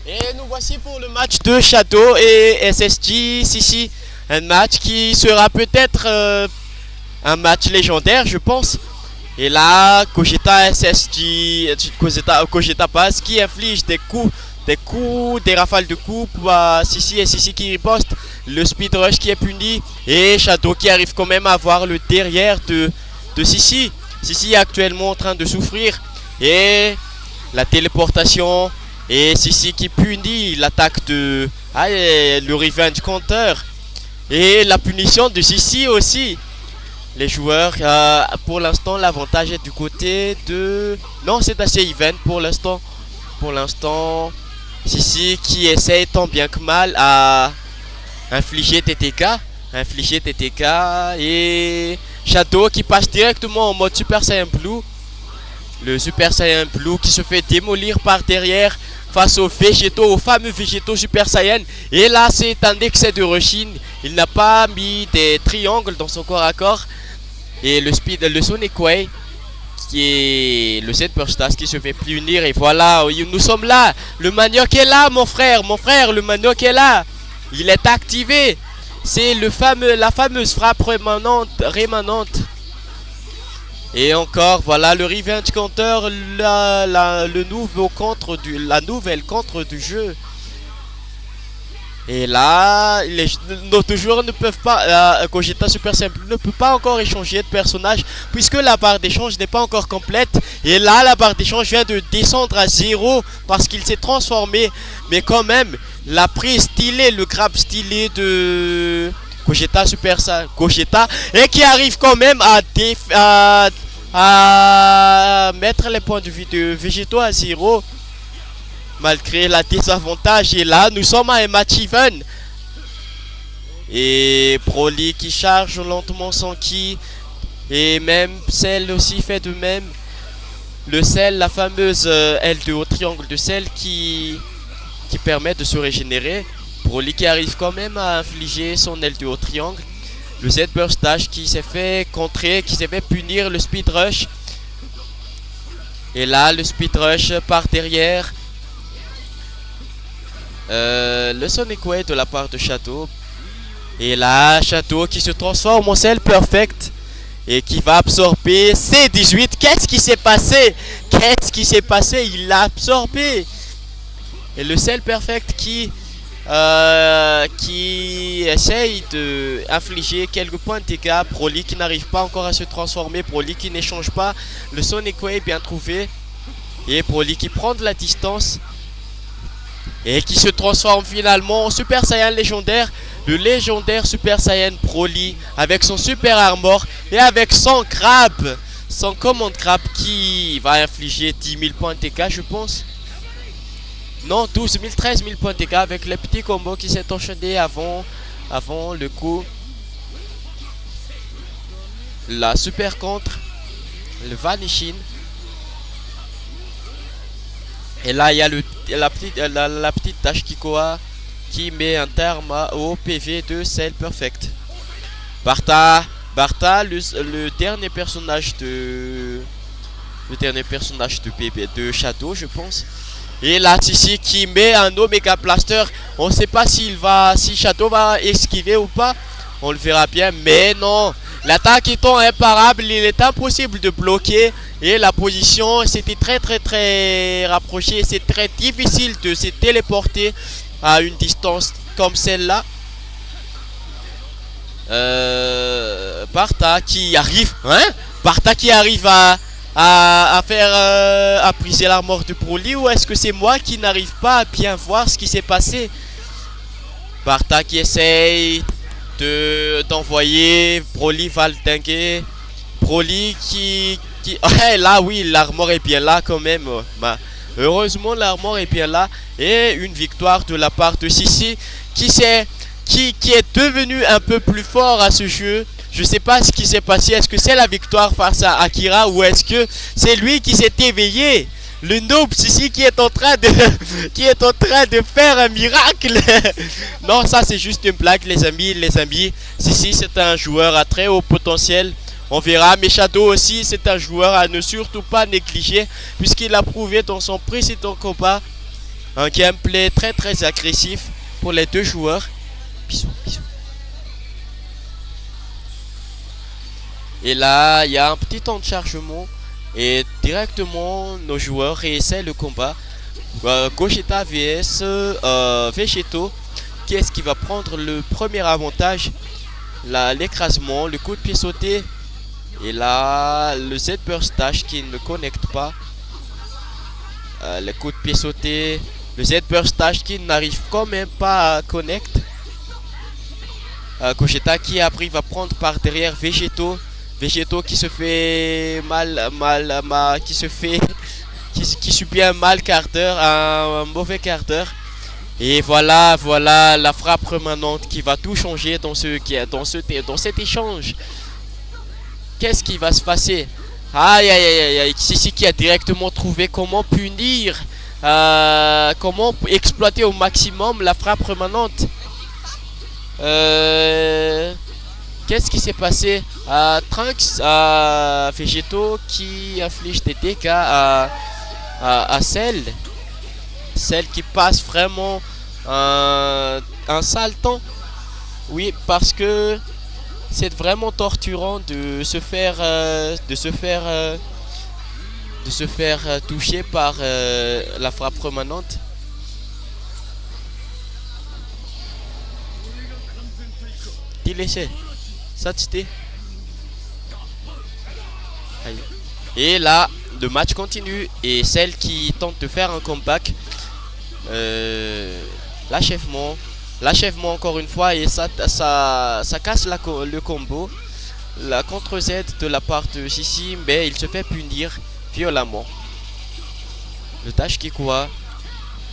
Et nous voici pour le match de Shadow et SSG Sissi. Un match qui sera peut-être un match légendaire, je pense. Et là, Kogeta SSG, Kogeta Pass qui inflige des rafales de coups à Sissi et Sissi qui riposte. Le speed rush qui est puni et Shadow qui arrive quand même à voir le derrière de Sissi. Sissi est actuellement en train de souffrir et la téléportation. Et Sissi qui punit l'attaque de le revenge counter. Et la punition de Sissi aussi. Les joueurs, pour l'instant, l'avantage est du côté de... Non, c'est assez even pour l'instant. Pour l'instant, Sissi qui essaye tant bien que mal à infliger TTK. Et Shadow qui passe directement en mode Super Saiyan Blue. Le Super Saiyan Blue qui se fait démolir par derrière face aux végétaux, aux fameux végétaux Super Saiyan. Et là, c'est un excès de rushing. Il n'a pas mis des triangles dans son corps à corps. Et le Sonic Way, qui est le Z Burstas qui se fait punir. Et voilà, nous sommes là. Le manioc est là, mon frère, le manioc est là. Il est activé. C'est la fameuse frappe rémanente. Et encore, voilà le revenge counter, la nouvelle contre du jeu. Et là, nos joueurs ne peuvent pas, Gogeta Super Simple ne peut pas encore échanger de personnage puisque la barre d'échange n'est pas encore complète. Et là, la barre d'échange vient de descendre à 0 parce qu'il s'est transformé. Mais quand même, la prise stylée, le grab stylé de Gogeta Super Gogeta et qui arrive quand même à mettre les points de vie de végétaux à 0 malgré la désavantage. Et là nous sommes à un match even et Broly qui charge lentement son ki et même Cell aussi fait de même. Le Cell, la fameuse L2 triangle de Cell qui permet de se régénérer. Broly qui arrive quand même à infliger son L2 au triangle. Le Z Burst Dash qui s'est fait contrer, qui s'est fait punir le Speed Rush. Et là, le Speed Rush par derrière. Le Sonic Way de la part de Shadow. Et là, Shadow qui se transforme en Cell Perfect. Et qui va absorber C18. Qu'est-ce qui s'est passé? Il l'a absorbé. Et le Cell Perfect qui essaye de infliger quelques points de dégâts. Broly qui n'arrive pas encore à se transformer. Broly qui n'échange pas. Le Sonic Way bien trouvé. Et Broly qui prend de la distance. Et qui se transforme finalement en Super Saiyan légendaire. Le légendaire Super Saiyan Broly. Avec son Super Armor. Et avec son Grab. Son Command Grab qui va infliger 10 000 points de dégâts je pense. Non, 12 000, 13 000 points de dégâts avec les petits combos qui s'est enchaîné avant le coup. La super contre, le Vanishing. Et là, il y a la petite tâche Kikoa qui met un terme au PV de Cell Perfect. Bartha, le dernier personnage de de Shadow, je pense. Et là, Sissi qui met un Omega Blaster. On ne sait pas si Shadow va esquiver ou pas. On le verra bien. Mais non. L'attaque étant imparable, il est impossible de bloquer. Et la position, c'était très rapproché. C'est très difficile de se téléporter à une distance comme celle-là. Bartha qui arrive. Bartha qui arrive à briser l'armure de Broly, ou est-ce que c'est moi qui n'arrive pas à bien voir ce qui s'est passé? Bartha qui essaye d'envoyer Broly va le dinguer. Broly qui là oui, l'armure est bien là quand même. Heureusement l'armure est bien là. Et une victoire de la part de Sissi qui est devenu un peu plus fort à ce jeu. Je sais pas ce qui s'est passé. Est-ce que c'est la victoire face à Akira ou est-ce que c'est lui qui s'est éveillé? Le noob Sissi qui est en train de faire un miracle. Non, ça c'est juste une blague les amis. Sissi c'est un joueur à très haut potentiel. On verra, mais Shadow aussi c'est un joueur à ne surtout pas négliger puisqu'il a prouvé dans son précédent combat Un gameplay très très agressif pour les deux joueurs. Bisous, bisous. Et là, il y a un petit temps de chargement. Et directement, nos joueurs essaient le combat. Gogeta vs Vegeto. Qui est-ce qui va prendre le premier avantage? L'écrasement, le coup de pied sauté. Et là, le Z-Burst Dash qui ne connecte pas. Le coup de pied sauté. Le Z-Burst Dash qui n'arrive quand même pas à connect. Gogeta qui après va prendre par derrière Vegeto. Vegeto qui se fait qui subit un mal quart d'heure, un mauvais quart d'heure. Et voilà la frappe remanente qui va tout changer dans cet échange. Qu'est-ce qui va se passer? Aïe aïe aïe aïe, Sissi qui a directement trouvé comment punir, comment exploiter au maximum la frappe remanente. Qu'est-ce qui s'est passé? Trunks, Vegeto qui inflige des dégâts à Cell. Celle qui passe vraiment un sale temps. Oui, parce que c'est vraiment torturant de se faire toucher par la frappe remanente. Délaissé. Ça c'était. Et là, le match continue. Et celle qui tente de faire un comeback. L'achèvement encore une fois. Et ça casse le combo. La contre Z de la part de Sissi. Mais il se fait punir violemment. Le dash Kikua.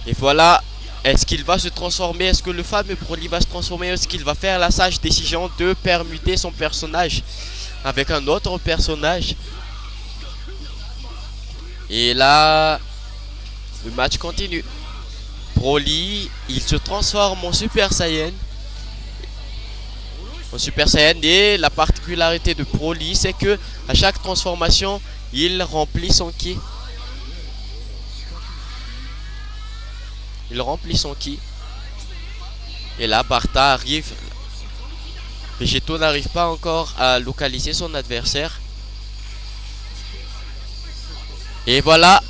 Et voilà. Est-ce qu'il va se transformer? Est-ce que le fameux Broly va se transformer? Est-ce qu'il va faire la sage décision de permuter son personnage avec un autre personnage? Et là, le match continue. Broly, il se transforme en Super Saiyan. Et la particularité de Broly, c'est que à chaque transformation, il remplit son ki. Et là, Bartha arrive. Vegeto n'arrive pas encore à localiser son adversaire. Et voilà.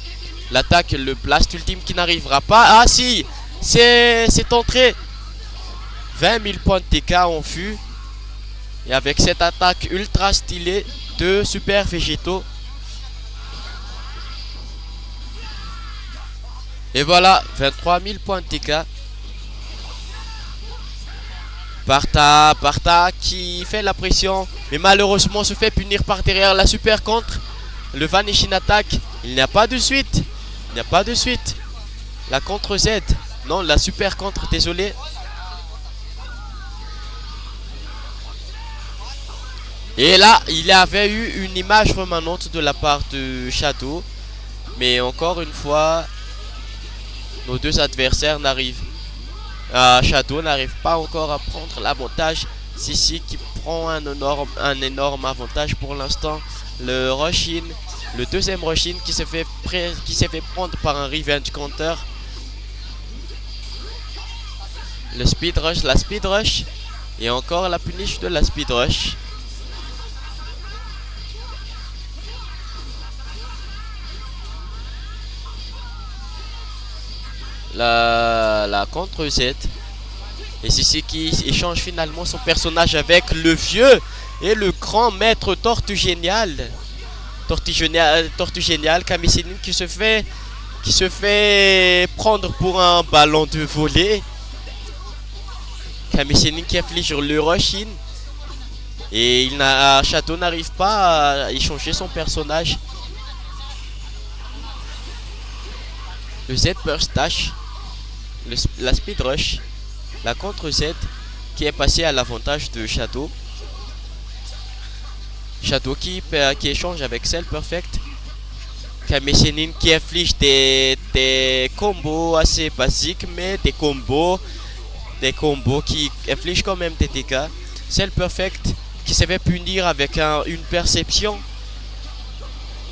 L'attaque, le blast ultime qui n'arrivera pas. Ah si, c'est entré. 20 000 points de TK en fut. Et avec cette attaque ultra stylée de Super Vegeto. Et voilà, 23 000 points de TK. Bartha qui fait la pression. Mais malheureusement se fait punir par derrière la super contre. Le Vanishing attaque. Il n'y a pas de suite. La contre Z. Non, la super contre, désolé. Et là, il y avait eu une image remanente de la part de Shadow. Mais encore une fois, nos deux adversaires n'arrivent. Shadow n'arrive pas encore à prendre l'avantage. Sissi qui prend un énorme avantage pour l'instant. Le Rushin, le deuxième Rushin qui s'est fait prendre par un revenge counter. Le speed rush, la speed rush. Et encore la punish de la speed rush. La contre Z. Et Sissi qui échange finalement son personnage avec le vieux et le grand maître Tortue Génial. Tortue Génial, Kami Sennin qui se fait prendre pour un ballon de volley. Kami Sennin qui inflige le rush-in. Et Shadow n'arrive pas à échanger son personnage. Le Z Burst Dash. La speed rush. La contre Z qui est passée à l'avantage de Shadow. Shadow qui échange avec Cell Perfect. Kami Sennin qui inflige des combos assez basiques, mais des combos qui infligent quand même des dégâts. Cell Perfect qui se fait punir avec une perception.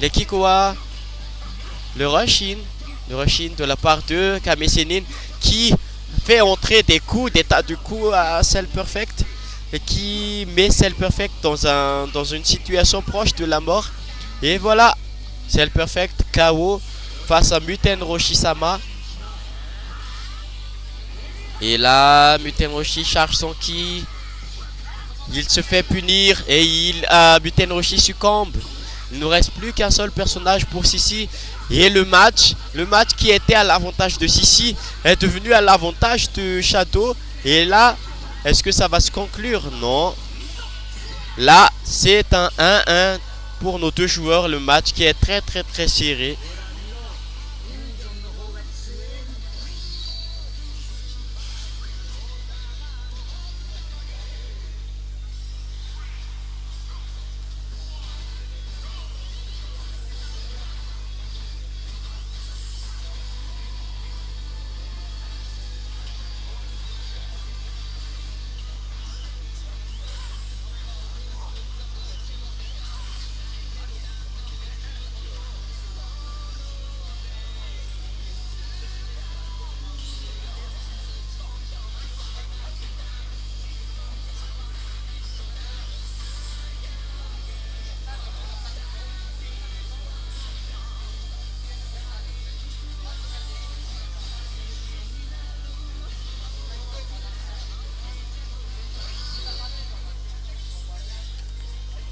Les Kikoa, le Rushin. Le rushing de la part de Kame Sennin qui fait entrer des coups, des tas de coups à Cell Perfect. Et qui met Cell Perfect dans une situation proche de la mort. Et voilà, Cell Perfect KO face à Muten Roshi-sama. Et là, Muten Roshi charge son ki. Il se fait punir et Muten Roshi succombe. Il ne reste plus qu'un seul personnage pour Sissi. Et le match qui était à l'avantage de Sissi est devenu à l'avantage de Shadow. Et là, est-ce que ça va se conclure? Non. Là, c'est un 1-1 pour nos deux joueurs. Le match qui est très très très serré.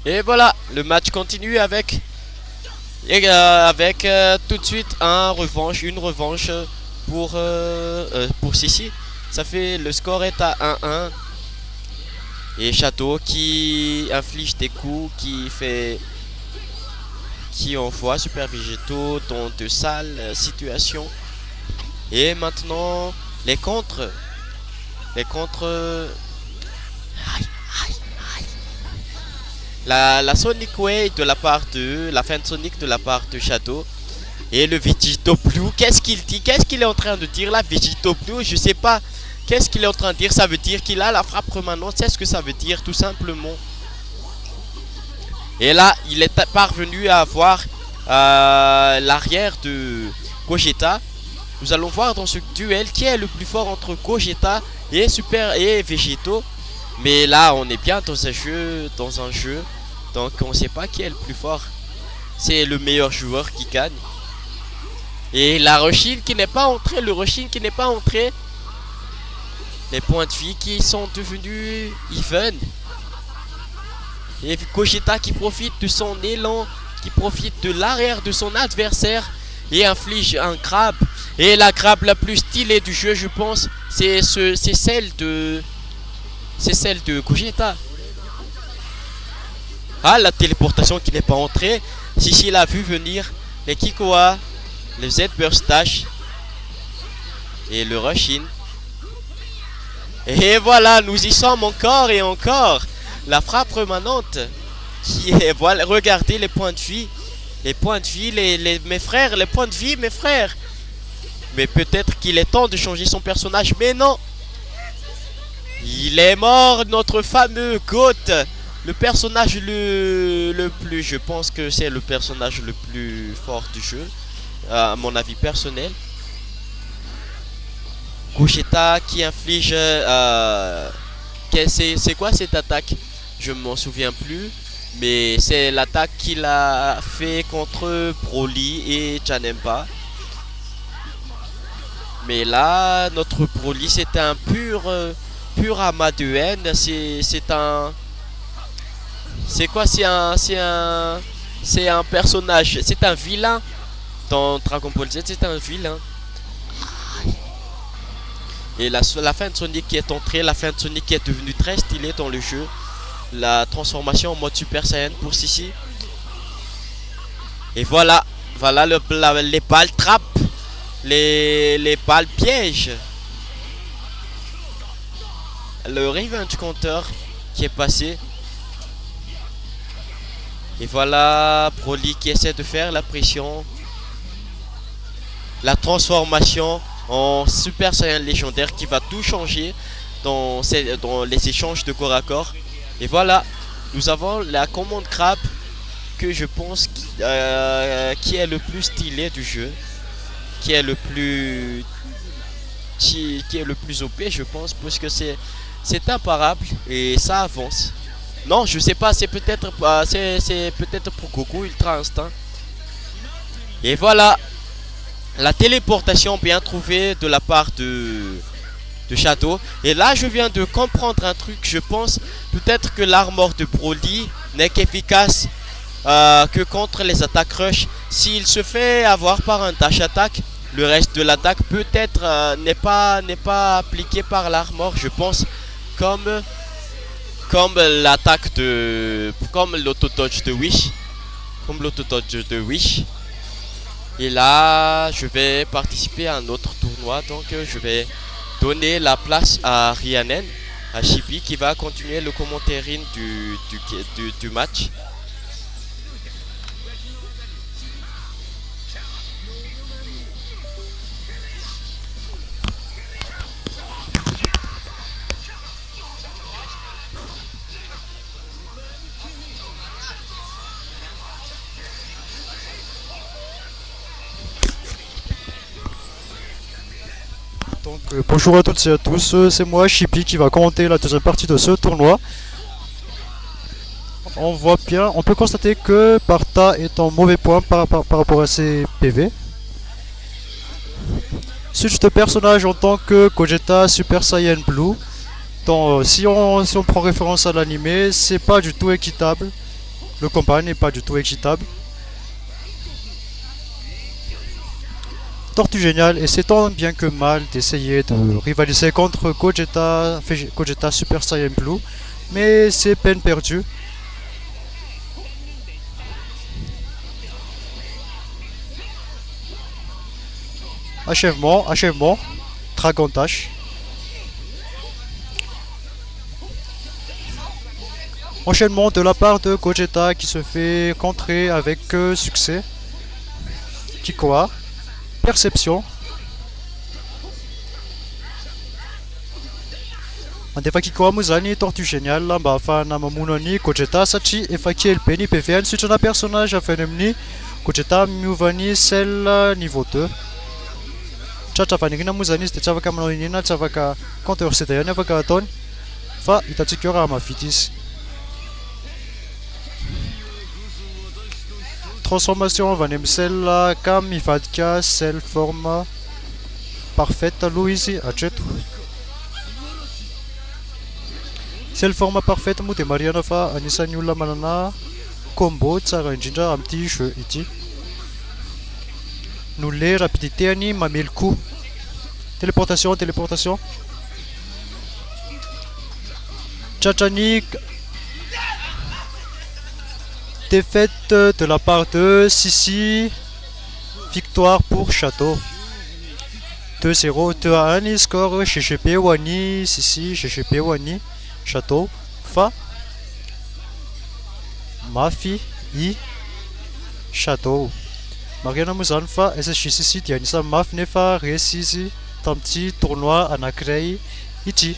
Et voilà, le match continue avec tout de suite une revanche pour Sissi. Ça fait, le score est à 1-1. Et Shadow qui inflige des coups, qui envoie Super Végétaux dans de sales situations. Et maintenant, les contres. La Sonic Way de la part de la fin de Sonic de la part de Shadow. Et le Vegito Blue, qu'est-ce qu'il dit? Qu'est-ce qu'il est en train de dire là? Vegito Blue, je sais pas. Qu'est-ce qu'il est en train de dire? Ça veut dire qu'il a la frappe permanente. C'est ce que ça veut dire, tout simplement. Et là, il est parvenu à avoir l'arrière de Gogeta. Nous allons voir dans ce duel qui est le plus fort entre Gogeta et Végéto. Mais là, on est bien dans un jeu. Donc, on ne sait pas qui est le plus fort. C'est le meilleur joueur qui gagne. Et la Rushin qui n'est pas entrée. Le Rushin qui n'est pas entré. Les points de vie qui sont devenus even. Et Gogeta qui profite de son élan. Qui profite de l'arrière de son adversaire. Et inflige un grab. Et la grab la plus stylée du jeu, je pense, c'est celle de Gogeta. Ah, la téléportation qui n'est pas entrée. Sissi l'a vu venir. Les Kikoa, le Z Burst Dash et le Rush-In. Et voilà, nous y sommes encore et encore. La frappe remanente qui est, voilà, regardez les points de vie. Les points de vie, mes frères, les points de vie, mes frères. Mais peut-être qu'il est temps de changer son personnage, mais non. Il est mort, notre fameux GOAT. Le personnage le plus, je pense que c'est le personnage le plus fort du jeu, à mon avis personnel. Gogeta qui inflige c'est quoi cette attaque? Je m'en souviens plus, mais c'est l'attaque qu'il a fait contre Broly et Janemba. Mais là, notre Broly, c'est un pur amas de haine. C'est quoi? C'est un personnage. C'est un vilain. Dans Dragon Ball Z, c'est un vilain. Et la fin de Sonic qui est entrée, la fin de Sonic qui est devenue très stylée dans le jeu. La transformation en mode Super Saiyan pour Sissi. Et voilà les balles trappes. Les balles pièges. Le Revenge Counter qui est passé. Et voilà Broly qui essaie de faire la pression. La transformation en Super Saiyan légendaire qui va tout changer dans les échanges de corps à corps. Et voilà, nous avons la commande Crab que je pense qui est le plus stylé du jeu. qui est le plus qui est le plus OP, je pense, parce que c'est imparable et ça avance. Non, je sais pas, c'est peut-être c'est peut-être pour Goku Ultra Instinct. Et voilà, la téléportation bien trouvée de la part de Shadow. Et là, je viens de comprendre un truc. Je pense peut-être que l'armor de Broly n'est qu'efficace que contre les attaques rush. S'il se fait avoir par un dash attack, le reste de l'attaque peut-être n'est pas appliqué par l'armor. Je pense comme l'attaque de comme l'auto-dodge de Wish, comme l'auto-dodge de Wish. Et là, je vais participer à un autre tournoi, donc je vais donner la place à Rhiannon, à Chibi qui va continuer le commentaire du match. Donc, bonjour à toutes et à tous, c'est moi Chippy qui va commenter la deuxième partie de ce tournoi. On voit bien, on peut constater que Bartha est en mauvais point par rapport à ses PV. Switch de personnage en tant que Gogeta Super Saiyan Blue. Donc, si on prend référence à l'anime, c'est pas du tout équitable. Le combat n'est pas du tout équitable. Tortue Géniale essaie tant bien que mal d'essayer de rivaliser contre Gogeta Super Saiyan Blue, mais c'est peine perdue. Achèvement, Dragon Dash. Enchaînement de la part de Gogeta qui se fait contrer avec succès. Kikoa. Perception. Andefa Kikoa Muzani, Tortue Géniale, Lamba Fana Mamunani, Gogeta Sachi, Efaki Elpeni, PVN, suite à personnage à Fenemni, Gogeta Muvani, celle niveau 2. Chacha Fanigina Muzani, c'était Chavaka Manonina, Chavaka Counter Cetayan, Avakaton, Fa Itatikura Mafitis. Transformation Vanemsel, Kam Ifadka, Cell forme parfaite, Luigi Achetu. Cell forme parfaite, Mute Marianafa, Anissa Nyula Manana, Combo, Tsara Njinja, Amti, Che Iti. Nulle, rapidité, Ani, Mamil coup. Téléportation. Chachanik. Défaite de la part de Sissi. Victoire pour Château. 2-0, 2-1, score GGP Wani, Sissi, GGP Wani, Château, Fa, Mafi, I, Château. Mariana Muzanfa, SSG Sissi, Dianisa Maf Nefa, Resisi, Tamti, Tournoi, Anakrei, Iti.